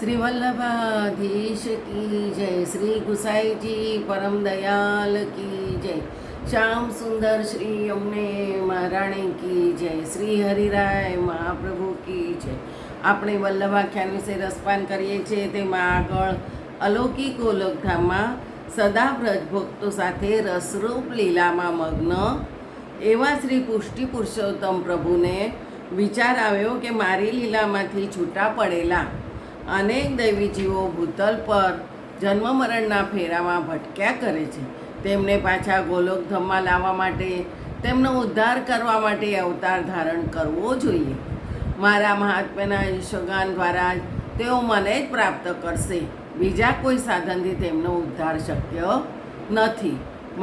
श्री वल्लभाधीश की जय, श्री गुसाई जी परम दयाल की जय, श्याम सुंदर श्री यमुने महाराणी की जय, श्री हरिराय મહાપ્રભુ કી જય. આપણે વલ્લભાખ્યાન વિશે રસપાન કરીએ છીએ. તેમાં આગળ અલૌકિક ગોલોકધામમાં સદા બ્રજભક્તો સાથે રસરૂપ લીલામાં મગ્ન એવા શ્રી પુષ્ટિ પુરુષોત્તમ પ્રભુને વિચાર આવ્યો કે મારી લીલામાંથી છૂટા પડેલા અનેક દૈવી જીવો ભૂતલ પર જન્મ મરણના ફેરામાં ભટક્યા કરે છે. તેમને પાછા ગોલોકધામમાં લાવવા માટે, તેમનો ઉદ્ધાર કરવા માટે અવતાર ધારણ કરવો જોઈએ. મારા મહાત્મ્યના યશોગાન દ્વારા તેઓ મને જ પ્રાપ્ત કરશે. બીજા કોઈ સાધનથી તેમનો ઉદ્ધાર શક્ય નથી.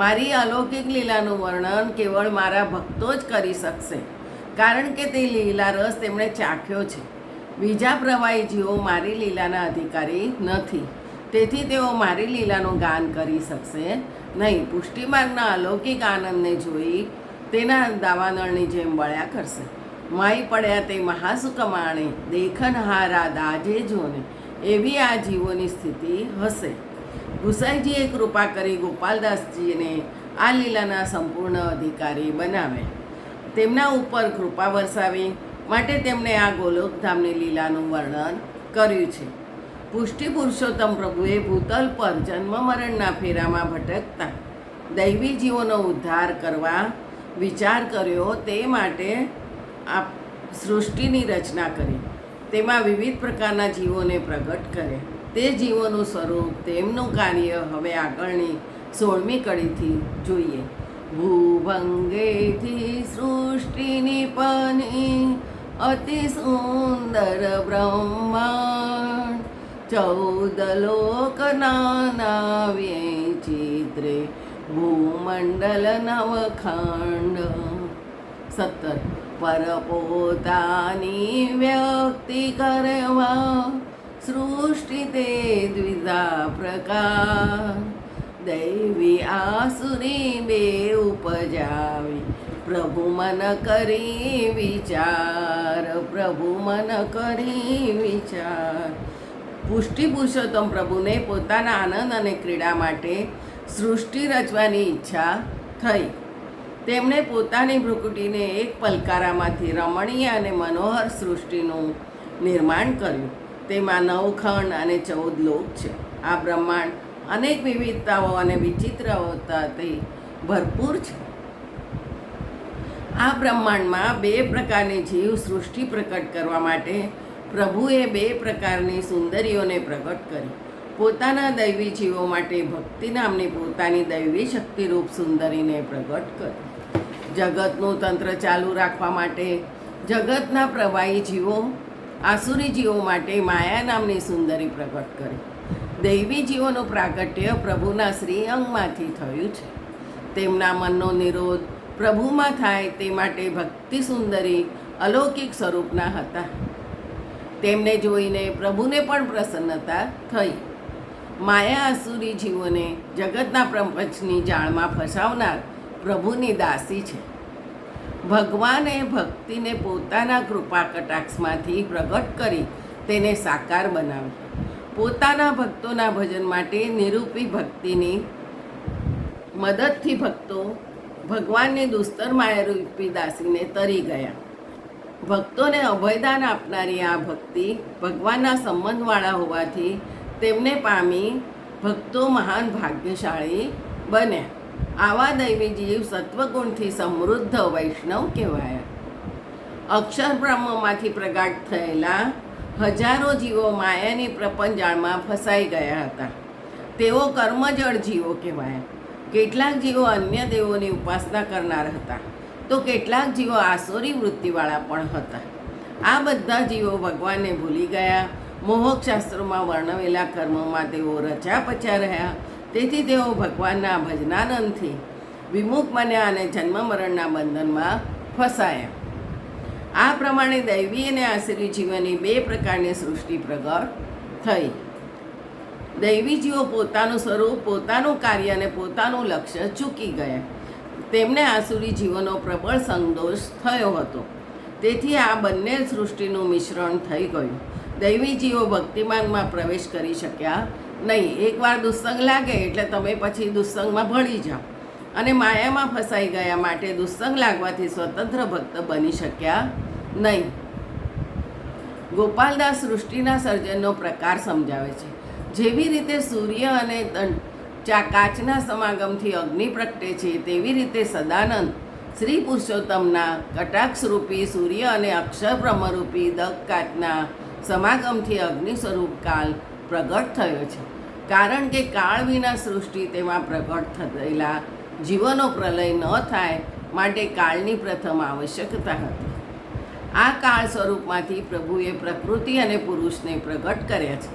મારી અલૌકિક લીલાનું વર્ણન કેવળ મારા ભક્તો જ કરી શકશે, કારણ કે તે લીલા રસ તેમણે ચાખ્યો છે. બીજા પ્રવાહી જીવો મારી લીલાના અધિકારી નથી, તેથી તેઓ મારી લીલાનું ગાન કરી શકશે નહીં. પુષ્ટિમાર્ગના અલૌકિક આનંદને જોઈ તેના દાવાનળની જેમ બળ્યા કરશે. માઈ પડ્યા તે મહાસુખ માણે, દેખન હારા દાજે જોને, એવી આ જીવોની સ્થિતિ હશે. ગુસાઈજીએ કૃપા કરી ગોપાલદાસજીને આ લીલાના સંપૂર્ણ અધિકારી બનાવે, તેમના ઉપર કૃપા વરસાવી માટે તેમણે આ ગોલોકધામની લીલાનું વર્ણન કર્યું છે. પુષ્ટિ પુરુષોત્તમ પ્રભુએ ભૂતલ પર જન્મ મરણના ફેરામાં ભટકતા દૈવી જીવોનો ઉદ્ધાર કરવા વિચાર કર્યો. તે માટે આ સૃષ્ટિની રચના કરી, તેમાં વિવિધ પ્રકારના જીવોને પ્રગટ કરે. તે જીવોનું સ્વરૂપ, તેમનું કાર્ય હવે આગળની 16મી કડીથી જોઈએ. ભૂભંગેથી સૃષ્ટિની પની અતિ સુંદર બ્રહ્માંડ, 14 લોક નાનાવ્યે ચિત્રે ભૂમંડલ નવખંડ. 17 પર પોતાની વ્યક્તિ કરવા સૃષ્ટિ તે દ્વિધા પ્રકાર, દૈવી આસુરી બે ઉપજાવી પ્રભુ મન કરી વિચાર, પ્રભુ મન કરી વિચાર. પુષ્ટિ પુરુષોત્તમ પ્રભુને પોતાના આનંદ અને ક્રીડા માટે સૃષ્ટિ રચવાની ઈચ્છા થઈ. તેમણે પોતાની ભ્રુકુટીને એક પલકારામાંથી રમણીય અને મનોહર સૃષ્ટિનું નિર્માણ કર્યું. તેમાં 9 ખંડ અને 14 લોક છે. આ બ્રહ્માંડ અનેક વિવિધતાઓ અને વિચિત્રતાથી ભરપૂર છે. આ બ્રહ્માંડમાં 2 પ્રકારની જીવ સૃષ્ટિ પ્રકટ કરવા માટે પ્રભુએ 2 પ્રકારની સુંદરીઓને પ્રગટ કરી. પોતાના દૈવી જીવો માટે ભક્તિ નામની પોતાની દૈવી શક્તિરૂપ સુંદરીને પ્રગટ કરી. જગતનું તંત્ર ચાલુ રાખવા માટે જગતના પ્રવાહી જીવો, આસુરી જીવો માટે માયા નામની સુંદરી પ્રગટ કરી. દૈવી જીવોનું પ્રાગટ્ય પ્રભુના શ્રી અંગમાંથી થયું છે. તેમના મનનો નિરોધ પ્રભુમાં થાય તે માટે ભક્તિ સુંદરી અલૌકિક સ્વરૂપના હતા. તેમને જોઈને પ્રભુને પણ પ્રસન્નતા થઈ. માયા આસુરી જીવોને જગતના પ્રપંચની જાળમાં ફસાવનાર પ્રભુની દાસી છે. ભગવાને ભક્તિને પોતાના કૃપા કટાક્ષમાંથી પ્રગટ કરી તેને સાકાર બનાવી. પોતાના ભક્તોના ભજન માટે નિરૂપી ભક્તિની મદદથી ભક્તો ભગવાનની દુસ્તર માયારૂપી દાસીને તરી ગયા. ભક્તોને અભયદાન આપનારી આ ભક્તિ ભગવાનના સંબંધવાળા હોવાથી તેમને પામી ભક્તો મહાન ભાગ્યશાળી બન્યા. આવા દૈવી જીવ સત્વગુણથી સમૃદ્ધ વૈષ્ણવ કહેવાયા. અક્ષર બ્રહ્મમાંથી પ્રગટ થયેલા હજારો જીવો માયાની પ્રપંચજાળમાં ફસાઈ ગયા હતા. તેઓ કર્મજળ જીવો કહેવાયા. કેટલાક જીવો અન્ય દેવોની ઉપાસના કરનાર હતા, તો કેટલાક જીવો આસુરી વૃત્તિવાળા પણ હતા. આ બધા જીવો ભગવાનને ભૂલી ગયા. મોહકશાસ્ત્રોમાં વર્ણવેલા કર્મોમાં તેઓ રચ્યા પચ્યા રહ્યા. તેથી તેઓ ભગવાનના ભજનાનંદથી વિમુખ બન્યા અને જન્મ મરણના બંધનમાં ફસાયા. આ પ્રમાણે દૈવી અને આસુરી જીવોની 2 પ્રકારની સૃષ્ટિ પ્રગટ થઈ. દૈવી જીવો પોતાનું સ્વરૂપ, પોતાનું કાર્ય અને પોતાનું લક્ષ્ય ચૂકી ગયા. તેમને આસુરી જીવોનો પ્રબળ સંદોષ થયો હતો. તેથી આ બંને સૃષ્ટિનું મિશ્રણ થઈ ગયું. દૈવી જીવો ભક્તિમાર્ગમાં પ્રવેશ કરી શક્યા નહીં. એકવાર દુસ્સંગ લાગે એટલે તમે પછી દુસ્સંગમાં ભળી જાઓ અને માયામાં ફસાઈ ગયા માટે દુસ્સંગ લાગવાથી સ્વતંત્ર ભક્ત બની શક્યા નહીં. ગોપાલદાસ સૃષ્ટિના સર્જનનો પ્રકાર સમજાવે છે. જેવી રીતે સૂર્ય અને કાચના સમાગમથી અગ્નિ પ્રગટે છે, તેવી રીતે સદાનંદ શ્રી પુરુષોત્તમના કટાક્ષરૂપી સૂર્ય અને અક્ષર બ્રહ્મરૂપી દગ કાચના સમાગમથી અગ્નિ સ્વરૂપ કાળ પ્રગટ થયો છે. કારણ કે કાળ વિના સૃષ્ટિ તેમાં પ્રગટ થયેલા જીવનો પ્રલય ન થાય માટે કાળની પ્રથમ આવશ્યકતા હતી. આ કાળ સ્વરૂપમાંથી પ્રભુએ પ્રકૃતિ અને પુરુષને પ્રગટ કર્યા છે.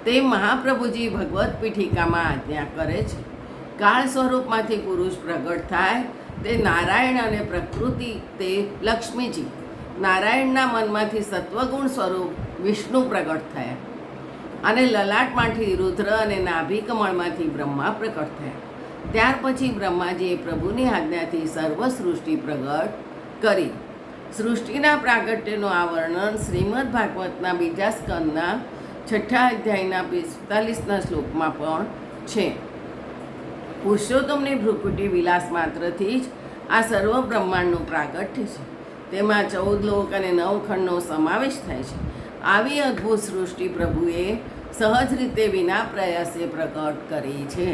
તે મહાપ્રભુજી ભગવત પીઠિકામાં આજ્ઞા કરે છે. કાળ સ્વરૂપમાંથી પુરુષ પ્રગટ થાય તે નારાયણ અને પ્રકૃતિ તે લક્ષ્મીજી. નારાયણના મનમાંથી સત્વગુણ સ્વરૂપ વિષ્ણુ પ્રગટ થયા અને લલાટમાંથી રુદ્ર અને નાભી કમળમાંથી બ્રહ્મા પ્રગટ થયા. ત્યાર પછી બ્રહ્માજીએ પ્રભુની આજ્ઞાથી સર્વ સૃષ્ટિ પ્રગટ કરી. સૃષ્ટિના પ્રાગટ્યનું આ વર્ણન શ્રીમદ ભાગવતના બીજા સ્કંદના 6 અધ્યાયના 45ના શ્લોકમાં પણ છે. પુરુષોત્તમની ભ્રુકુટી વિલાસ માત્રથી જ આ સર્વ બ્રહ્માંડનું પ્રાગટ્ય છે. તેમાં 14 લોક અને 9 ખંડનો સમાવેશ થાય છે. આવી અદ્ભુત સૃષ્ટિ પ્રભુએ સહજ રીતે વિના પ્રયાસે પ્રગટ કરી છે.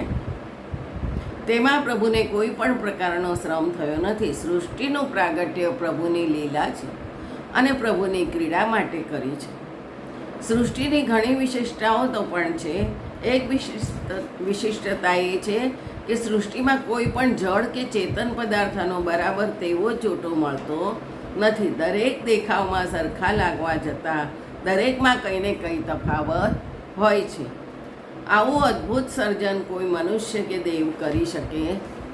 તેમાં પ્રભુને કોઈ પણ પ્રકારનો શ્રમ થયો નથી. સૃષ્ટિનું પ્રાગટ્ય પ્રભુની લીલા છે અને પ્રભુની ક્રીડા માટે કરી છે. સૃષ્ટિની ઘણી વિશિષ્ટતાઓ તો પણ છે. એક વિશિષ્ટતા એ છે કે સૃષ્ટિમાં કોઈ પણ જળ કે ચેતન પદાર્થનો બરાબર તેવો જ જોટો મળતો નથી. દરેક દેખાવમાં સરખા લાગવા જતાં દરેકમાં કંઈ ને કંઈ તફાવત હોય છે. આવું અદ્ભુત સર્જન કોઈ મનુષ્ય કે દેવ કરી શકે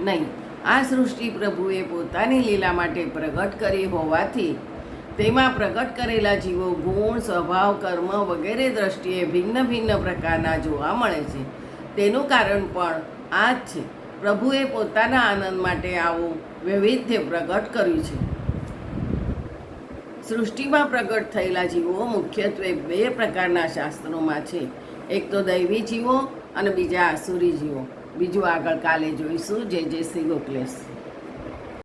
નહીં. આ સૃષ્ટિ પ્રભુએ પોતાની લીલા માટે પ્રગટ કરી હોવાથી તેમાં પ્રગટ કરેલા જીવો ગુણ, સ્વભાવ, કર્મ વગેરે દ્રષ્ટિએ ભિન્ન ભિન્ન પ્રકારના જોવા મળે છે. તેનું કારણ પણ આ જ છે. પ્રભુએ પોતાના આનંદ માટે આવું વૈવિધ્ય પ્રગટ કર્યું છે. સૃષ્ટિમાં પ્રગટ થયેલા જીવો મુખ્યત્વે 2 પ્રકારના શાસ્ત્રોમાં છે. એક તો દૈવી જીવો અને બીજા આસુરી જીવો. બીજું આગળ કાલે જોઈશું. જય જય શ્રી ગોખલેશ.